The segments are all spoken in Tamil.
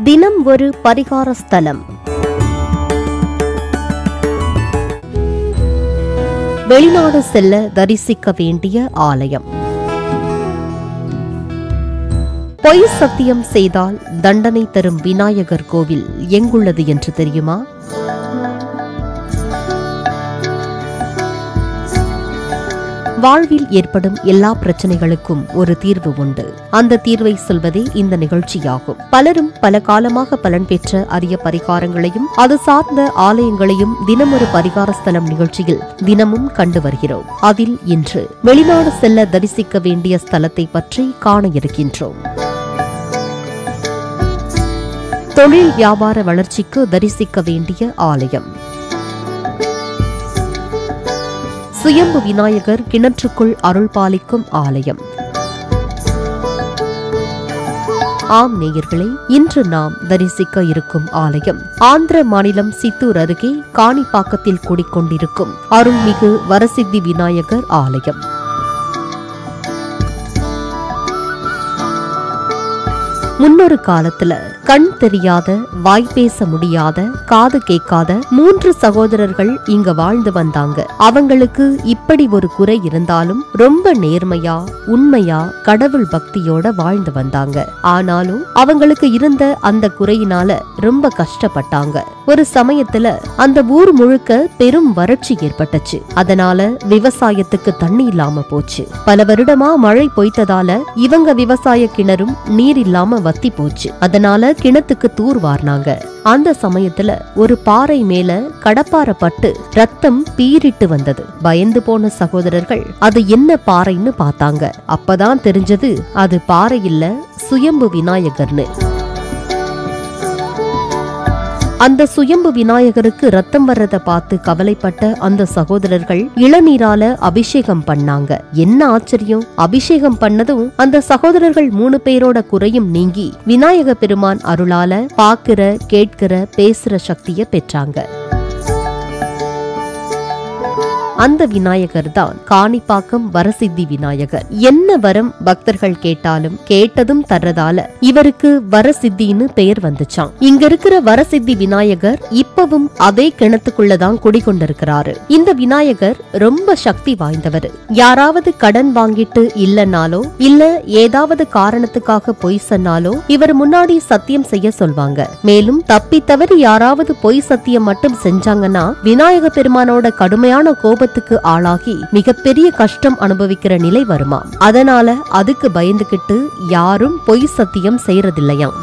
தினம் ஒரு பரிகார ஸ்தலம். வெளிநாடு செல்ல தரிசிக்க வேண்டிய ஆலயம். பொய் சத்தியம் செய்தால் தண்டனை தரும் விநாயகர் கோவில் எங்குள்ளது என்று தெரியுமா? வாழ்வில் ஏற்படும் எல்லா பிரச்சனைகளுக்கும் ஒரு தீர்வு உண்டு. அந்த தீர்வை சொல்வதே இந்த நிகழ்ச்சியாகும். பலரும் பல காலமாக பலன் பெற்ற அரிய பரிகாரங்களையும் அது சார்ந்த ஆலயங்களையும் தினமொரு பரிகார ஸ்தலம் நிகழ்ச்சியில் தினமும் கண்டு வருகிறோம். அதில் இன்று வெளிநாடு செல்ல தரிசிக்க வேண்டிய ஸ்தலத்தை பற்றி காண இருக்கின்றோம். தொழில் வியாபார வளர்ச்சிக்கு தரிசிக்க வேண்டிய ஆலயம். சுயம்பு விநாயகர் கிணற்றுக்குள் அருள் பாலிக்கும் ஆலயம். ஆம் நேயர்களே, இன்று நாம் தரிசிக்க இருக்கும் ஆலயம் ஆந்திர மாநிலம் சித்தூர் அருகே காணிப்பாக்கத்தில் கூடிக்கொண்டிருக்கும் அருள்மிகு வரசித்தி விநாயகர் ஆலயம். முன்னொரு காலத்துல கண் தெரியாத, வாய் பேச முடியாத, காது கேட்காத 3 சகோதரர்கள் இங்க வாழ்ந்து வந்தாங்க. அவங்களுக்கு இப்படி ஒரு குறை இருந்தாலும் ரொம்ப நேர்மையா, உண்மையா, கடவுள் பக்தியோட வாழ்ந்து வந்தாங்க. ஆனாலும் அவங்களுக்கு இருந்த அந்த குறையினால ரொம்ப கஷ்டப்பட்டாங்க. ஒரு சமயத்துல அந்த ஊர் முழுக்க பெரும் வறட்சி ஏற்பட்டுச்சு. அதனால விவசாயத்துக்கு தண்ணி இல்லாம போச்சு. பல வருடமா மழை பொய்த்ததால இவங்க விவசாய கிணறும் நீர் இல்லாம வத்தி போச்சு. அதனால கிணத்துக்கு தூர் வார்னாங்க. அந்த சமயத்துல ஒரு பாறை மேல கடப்பாறை பட்டு ரத்தம் பீரிட்டு வந்தது. பயந்து போன சகோதரர்கள் அது என்ன பாறைன்னு பார்த்தாங்க. அப்பதான் தெரிஞ்சது அது பாறை இல்ல, சுயம்பு விநாயகர்னு. அந்த சுயம்பு விநாயகருக்கு ரத்தம் வர்றத பார்த்து கவலைப்பட்ட அந்த சகோதரர்கள் இளநீரால அபிஷேகம் பண்ணாங்க. என்ன ஆச்சரியம்! அபிஷேகம் பண்ணதும் அந்த சகோதரர்கள் 3 பேரோட குறையும் நீங்கி விநாயக பெருமான் அருளால பாக்குற, கேட்கிற, பேசுற சக்திய பெற்றாங்க. அந்த விநாயகர் தான் காணிப்பாக்கம் வரசித்தி விநாயகர். என்ன வரம் பக்தர்கள் கேட்டாலும் கேட்டதும் தர்றதால இவருக்கு வரசித்தின்னு பெயர் வந்துச்சான். இங்க இருக்கிற வரசித்தி விநாயகர் இப்பவும் அதே கிணத்துக்குள்ளதான் குடிகொண்டிருக்கிறாரு. இந்த விநாயகர் ரொம்ப சக்தி வாய்ந்தவர். யாராவது கடன் வாங்கிட்டு இல்லனாலோ, இல்ல ஏதாவது காரணத்துக்காக பொய் சொன்னாலோ இவர் முன்னாடி சத்தியம் செய்ய சொல்வாங்க. மேலும் தப்பி தவறி யாராவது பொய் சத்தியம் மட்டும் செஞ்சாங்கன்னா விநாயக பெருமானோட கடுமையான கோபத்துக்கு ஆளாகி மிகப்பெரிய கஷ்டம் அனுபவிக்கிற நிலை வருமாம். அதனால அதுக்கு பயந்துகிட்டு யாரும் பொய் சத்தியம் செய்யறதில்லையாம்.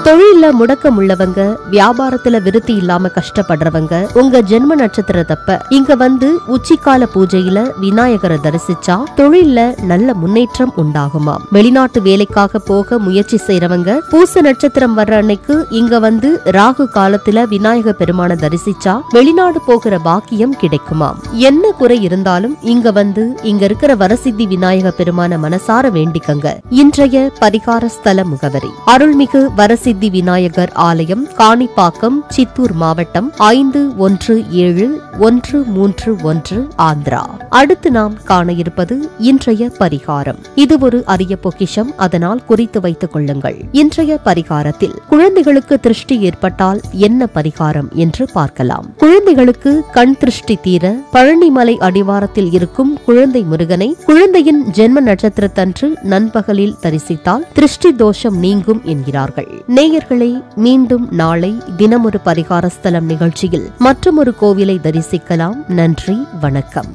தொழில முடக்கம் உள்ளவங்க, வியாபாரத்துல விருத்தி இல்லாம கஷ்டப்படுறவங்க, உங்க ஜென்ம நட்சத்திரத்தப்ப இங்க வந்து உச்சிக்கால பூஜையில விநாயகரை தரிசிச்சா தொழில்ல நல்ல முன்னேற்றம் உண்டாகுமாம். வெளிநாட்டு வேலைக்காக போக முயற்சி செய்யறவங்க பூச நட்சத்திரம் வர்ற அன்னைக்கு இங்க வந்து ராகு காலத்துல விநாயக பெருமான தரிசிச்சா வெளிநாடு போகிற பாக்கியம் கிடைக்குமாம். என்ன குறை இருந்தாலும் இங்க வந்து இங்க இருக்கிற வரசித்தி விநாயக பெருமான மனசார வேண்டிக்கங்க. இன்றைய பரிகார ஸ்தல முகவரி: அருள்மிகு வரசித்தி விநாயகர் ஆலயம், காணிப்பாக்கம், சித்தூர் மாவட்டம், 517131 ஆந்திரா. அடுத்து நாம் காண இருப்பது இன்றைய பரிகாரம். இது ஒரு அரிய பொக்கிஷம், அதனால் குறித்து வைத்துக் கொள்ளுங்கள். இன்றைய பரிகாரத்தில் குழந்தைகளுக்கு திருஷ்டி ஏற்பட்டால் என்ன பரிகாரம் என்று பார்க்கலாம். குழந்தைகளுக்கு கண் திருஷ்டி தீர பழனிமலை அடிவாரத்தில் இருக்கும் குழந்தை முருகனை குழந்தையின் ஜென்ம நட்சத்திரத்தன்று நண்பகலில் தரிசித்தால் திருஷ்டி தோஷம் நீங்கும் என்கிறார்கள். நேயர்களே, மீண்டும் நாளை தினமொரு பரிகார ஸ்தலம் நிகழ்ச்சியில் மற்றொரு கோவிலை தரிசிக்கலாம். நன்றி, வணக்கம்.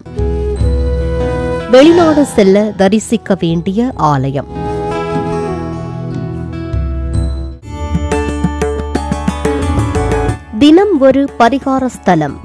வெளிநாடு செல்ல தரிசிக்க வேண்டிய ஆலயம். தினம் ஒரு பரிகார ஸ்தலம்.